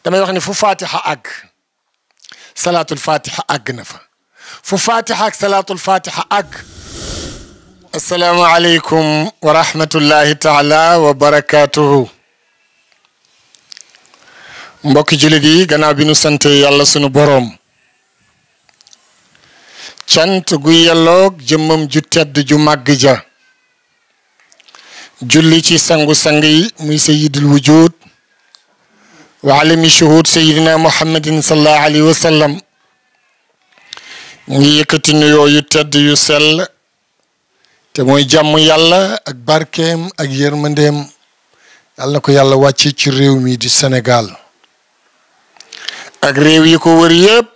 damay wax ni fu fatiha àgg salaatul fatiha àgg na fa fu fatiha ak salaatul fatiha àgg. assalaamu aleykum wa rahmatullahi taala wa barakatuhu. mbokki jullit yi gannaaw bi nu sante yàlla sunu boroom cant gu yelloog jëmmam ju tedd ju màgg ja julli ci sangu-sang yi muy sayyidul wujud wa alami shuhud sayyidina muhammadin sallallahu alayhi wa sallam ñu ngi yëkkati nuyoo yu tedd yu sell te mooy jàmm yàlla ak barkeem ak yërmandeem yàlla na ko yàlla wàcce ci réew mi di Sénégal ak réew yi ko wër yëpp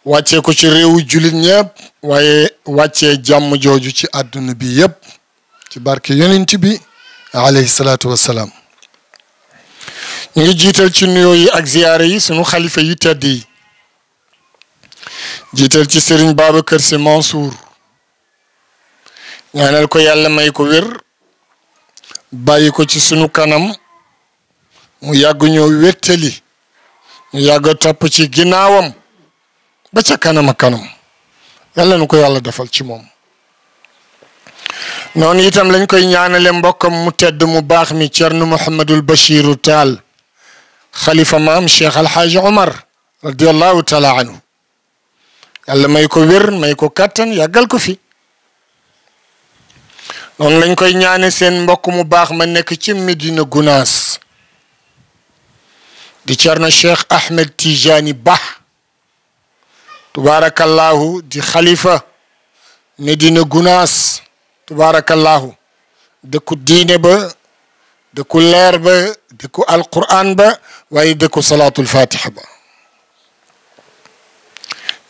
wàccee ko ci réewu jullit ñëpp waaye wàccee jàmm jooju ci àdduna bi yëpp ci barke yonent bi alayhi salaatu wassalaam ñu ngi jiital ci nuyoo yi ak ziyaare yi sunu xalifa yu tedd yi jiital ci Serigne Babacar Sy Mansour ñaanal ko yàlla may ko wér bàyyi ko ci sunu kanam mu yàgg ñoo wéttali ñu yàgg a topp ci ginnaawam ba ca kanam a kanam yàlla nu ko yàlla defal ci moom noonu itam lañ koy ñaanale mbokkam mu tedd mu baax mi Cerno Mouhamadul Bachiru Taal xalifa maam Cheikh Alxaaji Omar radiallahu taala anhu yàlla may ko wér may ko kattan yàggal ko fi noonu lañ koy ñaane seen mbokk mu baax ma nekk ci Medina Gunaas di Cerno Cheikh Ahmed Tijani Bah tubaarakallahu di xalifa Medina Gunaas tubaarakallahu dëkku diine ba dëkku leer ba dëkku alquran ba waaye dëkku salaatul fatiha ba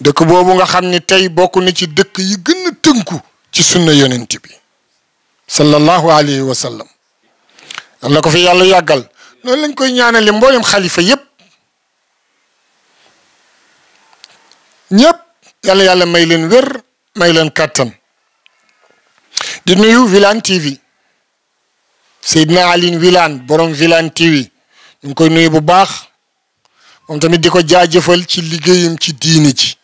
dëkk boobu nga xam ni tey bokk na ci dëkk yi gën a tënku ci sunna yonent bi sallallahu alayhi wa sallam yàlla ko fi yàlla yàggal noonu lañ koy ñaanale mboolem xalifa yépp ñëpp yàlla may leen wér may leen kàttan di nuyu Wilane TV Seydina Aline Wilane borom Wilane TV ñu ngi koy nuyu bu baax moom tamit di ko jaajëfal ci liggéeyam ci diini ji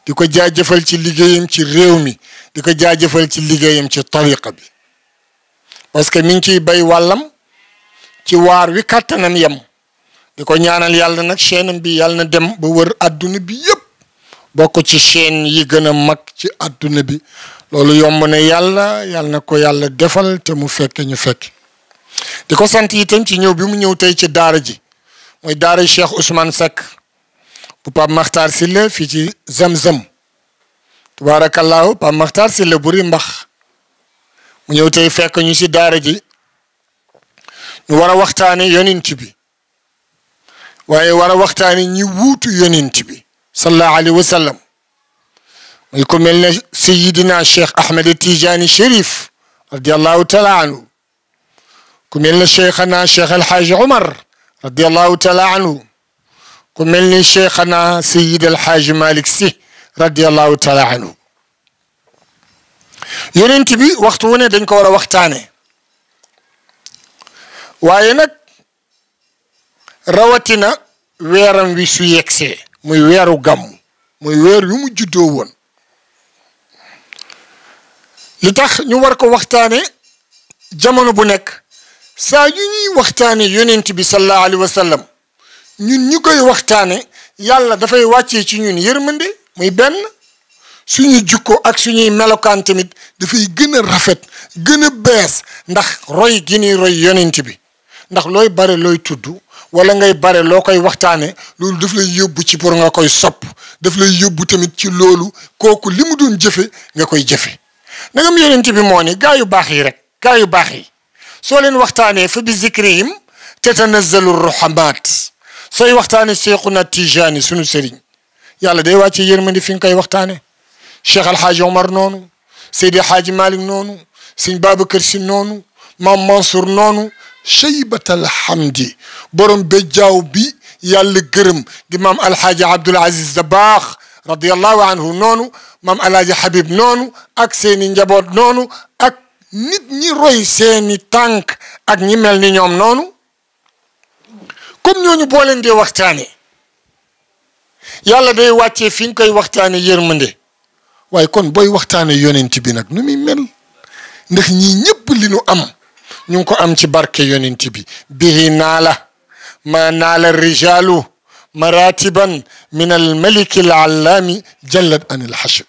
di ko jaajëfal ci liggéeyam ci réew mi di ko jaajëfal ci liggéeyam ci tariqa bi parce que mi ngi ciy bay wàllam ci waar wi kàttanam yem di ko ñaanal yàlla nag chaîne bi yàlla na dem ba wër adduna bi yëpp bokk ci chaîne yi gën a mag ci adduna bi loolu yomb na yàlla na ko yàlla defal te mu fekk ñu fekk di ko sant itam ci ñëw bi mu ñëw tey ci daara ji mooy daara Cheikh Ousmane Seck bu Pape Makhtar Sylla fii ci Zamzam tubaarakallahu Pape Makhtar Sylla buri mbax mu ñëw tey fekk ñu ci daara ji ñu war a waxtaane yonent bi waaye war a waxtaane ñi wuutu yonent bi sallallahu alayhi wa sallam muy ko mel ne sayidina Cheikh Ahmed Tijani Chérif radiallahu taala anhu ku mel ne cheikhana Cheikh Alxaaji Omar radiallahu taala anhu ku mel ni cheikhana sayid Alxaaji Malik Sy radiallahu taala anhu yonent bi waxtu wu ne dañ ko war a waxtaane waaye nag rawatina weeram wi su yegsee muy weeru gàmmu muy weer wi mu juddoo woon li tax ñu war ko waxtaane jamono bu nekk saa yu ñuy waxtaane yonent bi sallallahu alayhi wa sallam ñun ñu koy waxtaane yàlla dafay wàccee ci ñun yërmande muy benn suñu jukko ak suñuy melokaan tamit dafay gën a rafet gën a bees ndax roy gi ñuy roy yonent bi ndax looy bare looy tudd wala ngay bare loo koy waxtaane loolu daf lay yóbbu ci pour nga koy sopp daf lay yóbbu tamit ci loolu kooku li mu doon jëfe nga koy jëfe nagam yonent bi moo ni gaa yu baax yi rek gaa yu baax yi soo leen waxtaanee fa bi zikrihim tatanazzalu ruhamaat sooy waxtaane Cheikhuna Tijani sunu sëriñ yàlla day wàcce yërmande fi nga koy waxtaane Cheikh Alxaaji Omar noonu Seydi Xaaji Malik noonu Sëñ Babacar Si noonu Maam Mansour noonu Cheybatal Hamdi borom bejjaaw bi yàlla gërëm di maam Alxaaji Abdul Aziz Dabaax radiallahu anhu noonu maam Alaaji Habib noonu ak seeni njaboot noonu ak nit ñi roy seeni tànk ak ñi mel ni ñoom noonu comme ñooñu boo leen dee waxtaane yàlla day wàccee fi nga koy waxtaane yërmande waaye kon booy waxtaane yonent bi nag nu muy mel ndax ñii ñëpp li nu am ñu ngi ko am ci barke yonent bi bihi naala ma naala rijalu maratiban min al maliki al allaami jallat an al hashr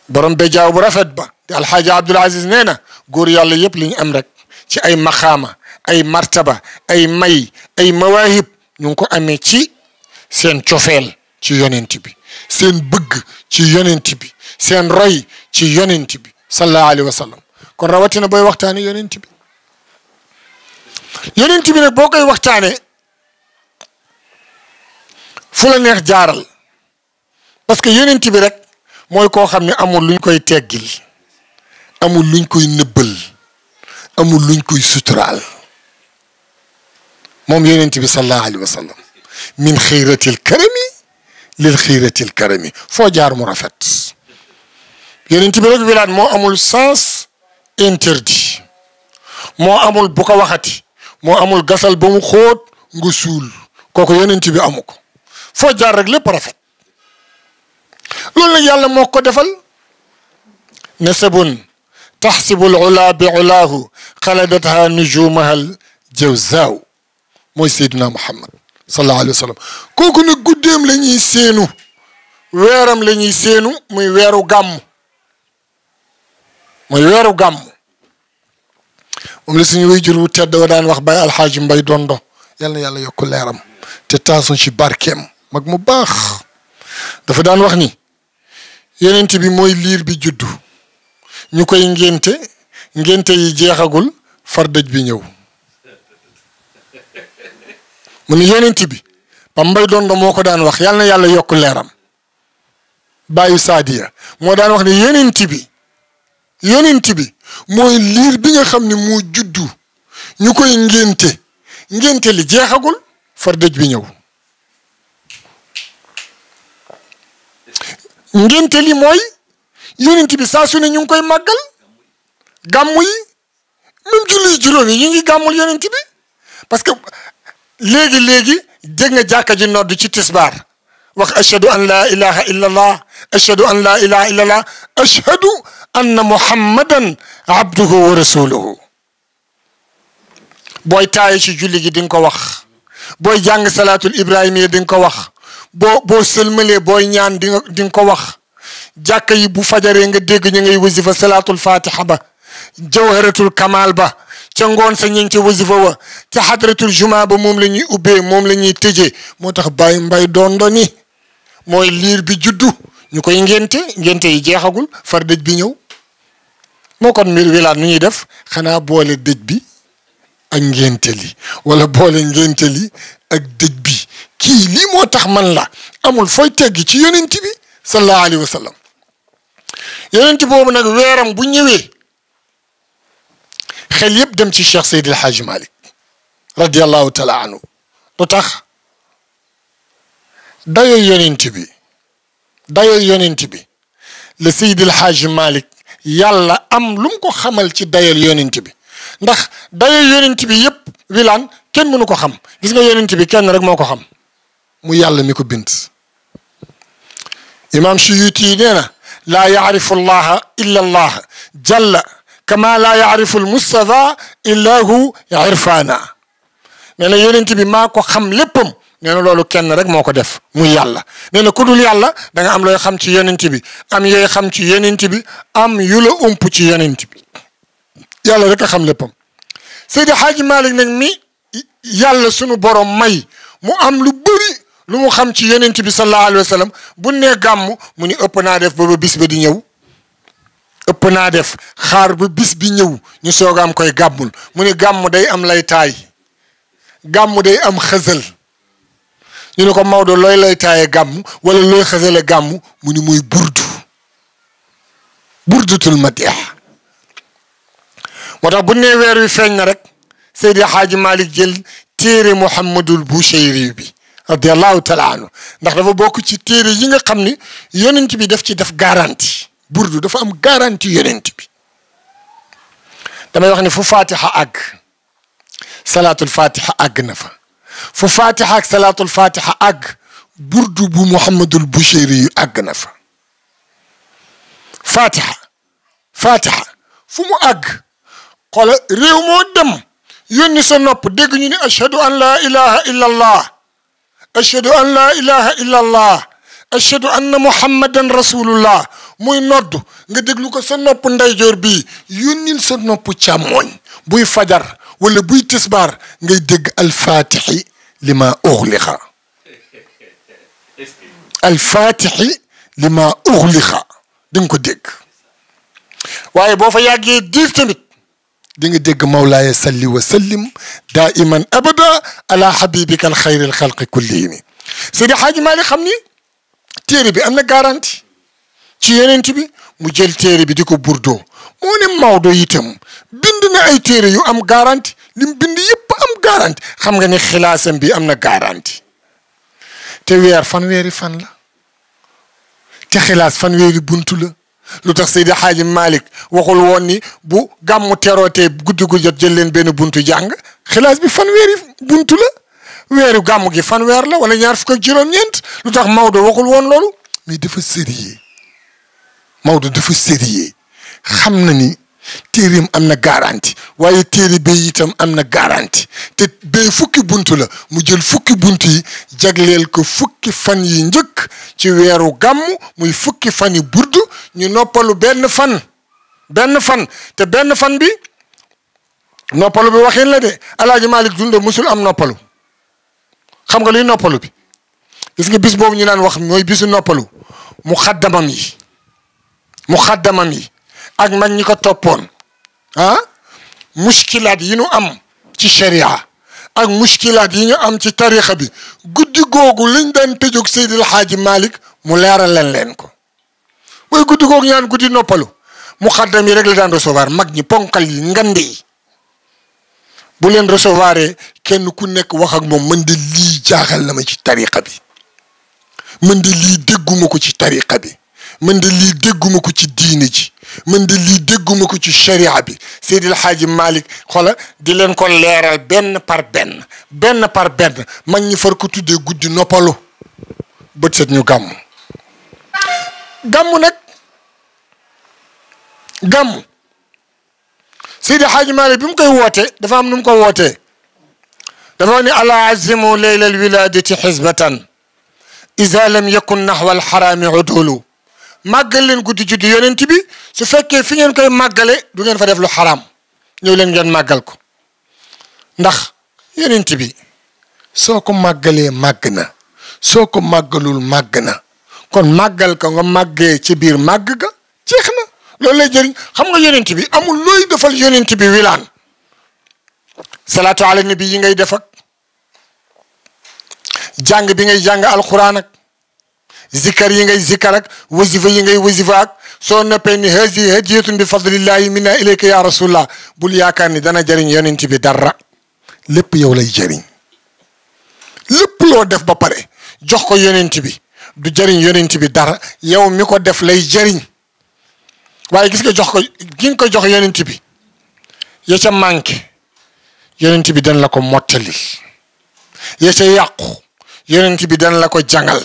borom be jaaw bu rafet ba di alxaaji Abdul Aziz nee na góor yàlla yëpp li ñu am rek ci ay maxaama ay martaba ay may ay mawaahib ñu ngi ko amee ci seen cofeel ci yonent bi seen bëgg ci yonent bi seen roy ci yonent bi sallallahu alayhi wa sallam kon rawatina booy waxtaane yonent bi nag boo koy waxtaane fu la neex jaaral parce que yonent bi rek mooy koo xam ne amul luñ koy teggil amul luñ koy nëbbal amul luñ koy suturaal moom yonent bi sallallahu alayhi wa sallam min xiiratil karami lil xiiratil karami foo jaar mu rafet yonent bi rek wilaat moo amul sens interdit moo amul bu ko waxati moo amul gasal ba mu xóot nga suul kooku yonent bi amu ko foo jaar rek lépp rafet loolu nag yàlla moo ko defal nasabun taxsibul ula bi ulaahu xaladatha nujumahal jawzaaw mooy Seydina Muhammad sallallahu alayhi wa sallam kooku nag guddeem la ñuy séenu weeram la ñuy séenu muy weeru gàmm moom la suñu waajur wu tedd wa daan wax bay alxaaji Mbay Dondo yal na yàlla yokk leeram te taasu ci barkeem mag mu baax dafa daan wax ni yonent bi mooy liir bi juddu ñu koy ngénte yi jeexagul far dëj bi ñëw mu ne yonent bi Pam Mbay Dondo moo ko daan wax yal na yàlla yokk leeram bàyyi Saadiya moo daan wax ne yonent bi mooy liir bi nga xam ne moo juddu ñu koy ngénte li jeexagul far dëj bi ñëw ngénte li mooy yonent bi saa su ne ñu ngi koy màggal gàmmu yi même julli juróom yi ñu ngi gàmmul yonent bi parce que léegi dégg nga jàkka ji nodd ci tisbaar wax ashhadu an la ilaha illa allah ashhadu an la ilaha illa allah ashhadu anna muhammadan abduhu wa rasuluhu booy taaye ci julli gi di nga ko wax booy jàng salaatul ibrahimiya di nga ko wax boo sëlmalee booy ñaan di nga ko wax jàkka yi bu fajaree nga dégg ñu ngay wasifa salaatul fatiha ba jawharatul kamal ba ca ngoon sa ñu ngi ca wasifa wa ca hadratul juma ba moom la ñuy ubbee moom la ñuy tëjee moo tax Baye Mbay Dondo ni mooy liir bi juddu ñu koy ngénte yi jeexagul far dëj bi ñëw moo kon mbir wilaat nu ñuy def xanaa boole dëj bi ak ngénte li wala boole ngénte li ak dëj bi kii lii moo tax man la amul fooy teggi ci yonent bi sallallahu alayhi wa sallam yonent boobu nag weeram bu ñëwee xel yëpp dem ci Cheikh Seydi El Hadji Malick radiyallahu taala anhu lu tax dayoo yonent bi la Seydi El Hadji Malick yàlla am lu mu ko xamal ci dayal yonent bi ndax dayoo yonent bi yëpp wilaan kenn mënu ko xam gis nga yonent bi kenn rek moo ko xam mu yàlla mi ko bind imam Suyuti nee na laa yaarifu allaha illa allah jalla kama laa yaarifu almustafa illa hu irfana nee na yonent bi maa ko xam léppam nee na loolu kenn rek moo ko def muy yàlla nee na ku dul yàlla da nga am looy xam ci yonent bi am yooy xam ci yonent bi am yu la ump ci yonent bi yàlla rek a xam léppam Seydi Hadji Malick nag mi yàlla sunu borom may mu am lu bëri lu mu xam ci yonent bi sallallahu alayhi wa sallam bu nee gàmm mu ni ëpp naa def ba bis ba di ñëw ëpp naa def xaar ba bis bi ñëw ñu soog am koy gàmmul mu ni gàmm day am lay taay gàmm day am xësal ñu ne ko Maodo looy lay taaye gàmm wala looy xësale gàmm mu ni muy burdutul madih moo tax bu nee weer wi feeñ na rek Seydi Hadji Malick jël téere Mouhamadul Bouchayri bi radiyallahu taala anhu ndax dafa bokk ci téere yi nga xam ni yonent bi daf ci def garantie burdu dafa am garantie yonent bi damay wax ni fu fatiha àgg salaatul fatiha àgg na fa fu fatiha ak salaatul fatiha àgg burdu bu Muhammadul Bushayri yu àgg na fa fatiha fu mu àgg xoola réew moo dem yónni sa nopp dégg ñu ne ashhadu an laa ilaha illa allah ashhadu an laa ilaha illa allah ashhadu anna muhammadan rasulullah muy nodd nga déglu ko sa nopp ndeyjoor bii yónnil sa nopp càmmooñ buy fajar wala buy tisbaar ngay dégg alfatixi lima uxliqa alfatixi lima uxliqa di nga ko dégg waaye boo fa yàggee diir tamit di nga dégg mawlaaya salli wa sallim daiman abada ala habibika al xayri al xalqi kullihimi Seydi Hadji Malick xam ni téere bi am na garanti ci yonent bi mu jël téere bi di ko burdoo moo ne Maodo itam bind na ay téere yu am garanti lim bind yëpp am garanti xam nga ne xilaasam bi am na garanti te weer fanweeri fan la te xilaas fanweeri buntu la lu tax Seydi Hadji Malick waxul woon ni bu gàmmu terootee guddi gu jot jël leen benn buntu jàng xilaas bi fanweeri buntu la weeru gàmmu gi fanweer la wala ñaar fukk ak juróom-ñeent lu tax Maodo waxul woon loolu mais dafa sérieux Maodo dafa sérieux xam na ni téereem am na garanti waaye téere bee itam am na garanti te bee fukki buntu la mu jël fukki buntu yi jagleel ko fukki fan yi njëkk ci weeru gàmmu muy fukki fan yi burdu ñu noppalu benn fan te benn fan bi noppalu bi waxin la de Alaaji Malick dund musul am noppalu xam nga luy noppalu bi gis nga bis boobu ñu naan wax mooy bisu noppalu mu xaddamam yi ak mag ñi ko toppoon muskilaat yi ñu am ci sharia ak muskilaat yi ñu am ci tarixa bi guddi googu liñ daan tëjoog Seydil Hadji Malick mu leeral leen ko mooy guddi googu ñaan guddi noppalu mu xaddam yi rek la daan recevoir mag ñi ponkal yi ngande yi bu leen recevoir kenn ku nekk wax ak moom mën de lii jaaxal na ma ci tariqa bi mën de lii dégguma ko ci tariqa bi mën de lii dégguma ko ci diine ji mën de lii dégguma ko ci sharia bi Seydil Hadji Malick xoola di leen ko leeral benn par benn mag ñi far ko tuddee guddi noppalu bët set ñu gàmm nag gàmm Seydi Hadji Malick bi mu koy woote dafa am nu mu ko wootee dafa wax ni ala azimu leyla alwiladati xisbatan iza lam yakun naxwa alxaraami udulu màggal leen guddi juddi yonent bi su fekkee fi ngeen koy màggale du ngeen fa def lu xaraam ñëw leen ngeen màggal ko ndax yonent bi soo ko màggalee màgg na soo ko màggalul màgg na kon màggal ko nga màggee ci biir màgg ga jeex na loolu lay jëriñ xam nga yonent bi amul looy defal yonent bi wilaan salaatu ala nabi yi ngay def ak jàng bi ngay jàng alquran ak zikar yi ngay zikar ak wasifa yi ngay wasifa ak soo noppee ni hazi hadiyatun bi fadlillahi minna ilayka ya rasulullah bul yaakaar ni dana jëriñ yonent bi dara lépp yow lay jëriñ lépp loo def ba pare jox ko yonent bi du jëriñ yonent bi dara yow mi ko def lay jëriñ waaye gis nga jox ko gi nga ko jox yonent bi ya ca manqué yonent bi dañ la ko mottali ya ca yàqu yonent bi dañ la ko jàngal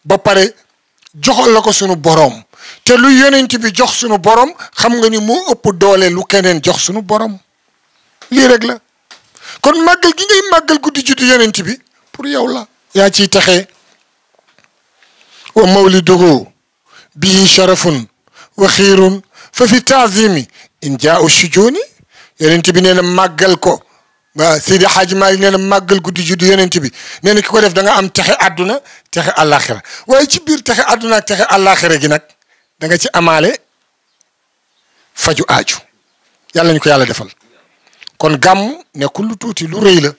ba pare joxal la ko sunu borom te lu yonent bi jox sunu borom xam nga ni moo ëpp doole lu keneen jox sunu borom lii rek la kon màggal gi ngay màggal guddi juddu yonent bi pour yow la yaa ciy taxee wa mawliduhu bihi sharafun wa xiirun fa fi taazimi in jaa shujuuni yonent bi nee na màggal ko waaw Seydi Hadji Malick nee na màggal guddi juddu yonent bi nee na ki ko def da nga am texe àdduna texe àllaaxira waaye ci biir texe àdduna ak texe àllaaxira gi nag da nga ci amaale faju aaju yàlla ñu ko yàlla defal kon gàmm nekkul lu tuuti lu rëy la